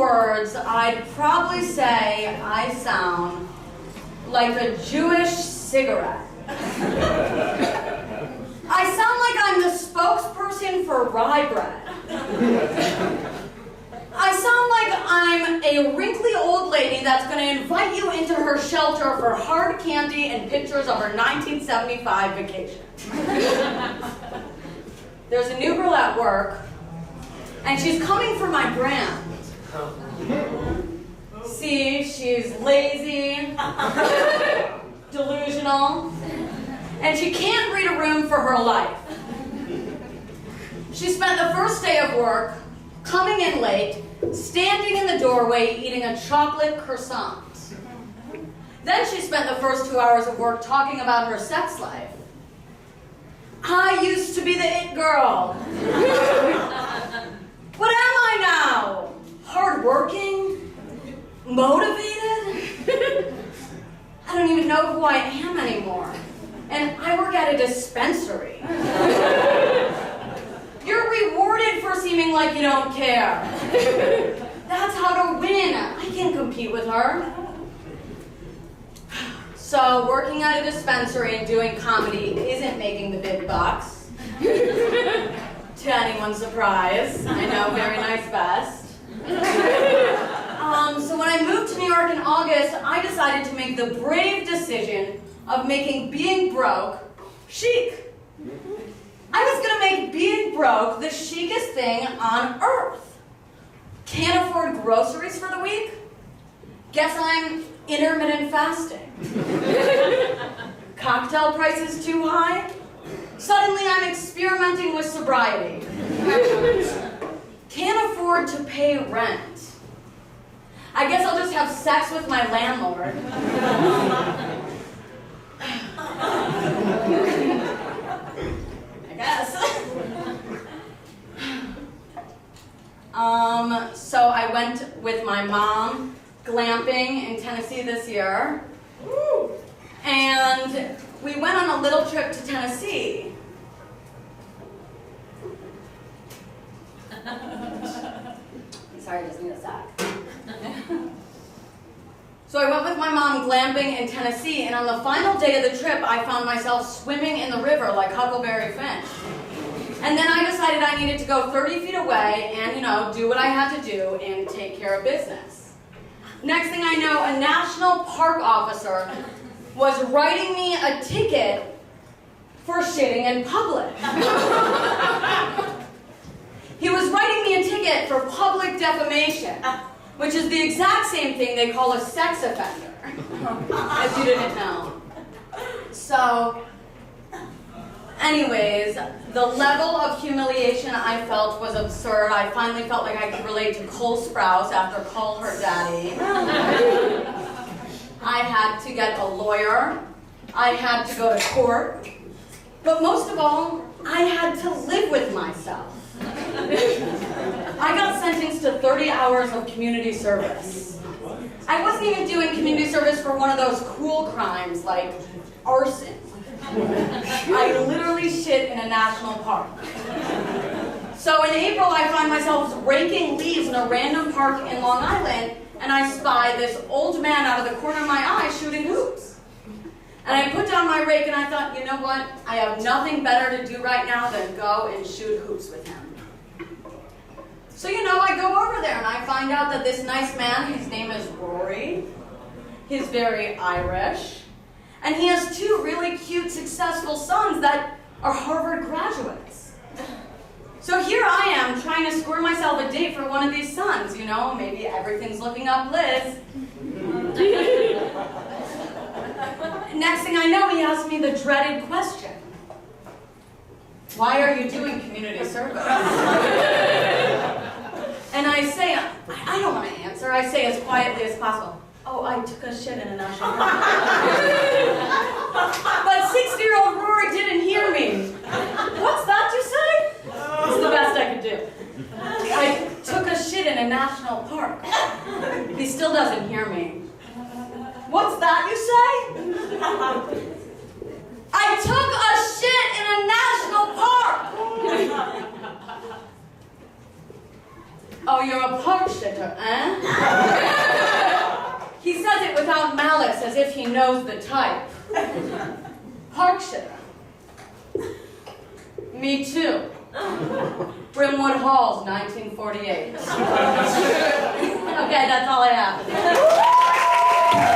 words, I'd probably say I sound like a Jewish cigarette. I sound like I'm the spokesperson for rye bread. I sound like I'm a wrinkly old lady that's going to invite you into her shelter for hard candy and pictures of her 1975 vacation. There's a new girl at work, and she's coming for my brand. See, she's lazy, delusional, and she can't read a room for her life. She spent the first day of work coming in late, standing in the doorway eating a chocolate croissant. Then she spent the first 2 hours of work talking about her sex life. I used to be the it girl. What am I now? Hardworking? Motivated? I don't even know who I am anymore. And I work at a dispensary. You're rewarded for seeming like you don't care. That's how to win. I can't compete with her. So working at a dispensary and doing comedy isn't making the big bucks. To anyone's surprise. I know, very nice vest. So when I moved to New York in August, I decided to make the brave decision of making being broke chic. I was going to make being broke the chicest thing on earth. Can't afford groceries for the week? Guess I'm intermittent fasting. Cocktail prices too high? Suddenly I'm experimenting with sobriety. Can't afford to pay rent. I guess I'll just have sex with my landlord. I guess. So I went with my mom glamping in Tennessee this year. And we went on a little trip to Tennessee. Sorry, I just need a sec. So I went with my mom glamping in Tennessee, and on the final day of the trip, I found myself swimming in the river like Huckleberry Finn. And then I decided I needed to go 30 feet away and, do what I had to do and take care of business. Next thing I know, a national park officer was writing me a ticket for shitting in public. He was writing me a ticket for public defamation, which is the exact same thing they call a sex offender, if you didn't know. So, anyways, the level of humiliation I felt was absurd. I finally felt like I could relate to Cole Sprouse after Call Her Daddy. I had to get a lawyer. I had to go to court. But most of all, I had to live with myself. I got sentenced to 30 hours of community service. I wasn't even doing community service for one of those cool crimes like arson. I literally shit in a national park. So in April, I find myself raking leaves in a random park in Long Island, and I spy this old man out of the corner of my eye shooting hoops. And I put down my rake and I thought, you know what? I have nothing better to do right now than go and shoot hoops with him. So, I go over there and I find out that this nice man, his name is Rory, he's very Irish, and he has 2 really cute, successful sons that are Harvard graduates. So here I am trying to score myself a date for one of these sons, maybe everything's looking up Liz. Next thing I know, he asks me the dreaded question. Why are you doing community service? And I say, I don't want to answer. I say as quietly as possible, oh, I took a shit in a national park. But 60-year-old Rory didn't hear me. What's that you say? It's the best I could do. I took a shit in a national park. He still doesn't hear me. What's that you say? I took a shit in a national park! Oh, you're a park sitter, eh? He says it without malice, as if he knows the type. Park sitter. Me too. Brimwood Halls, 1948. Okay, that's all I have.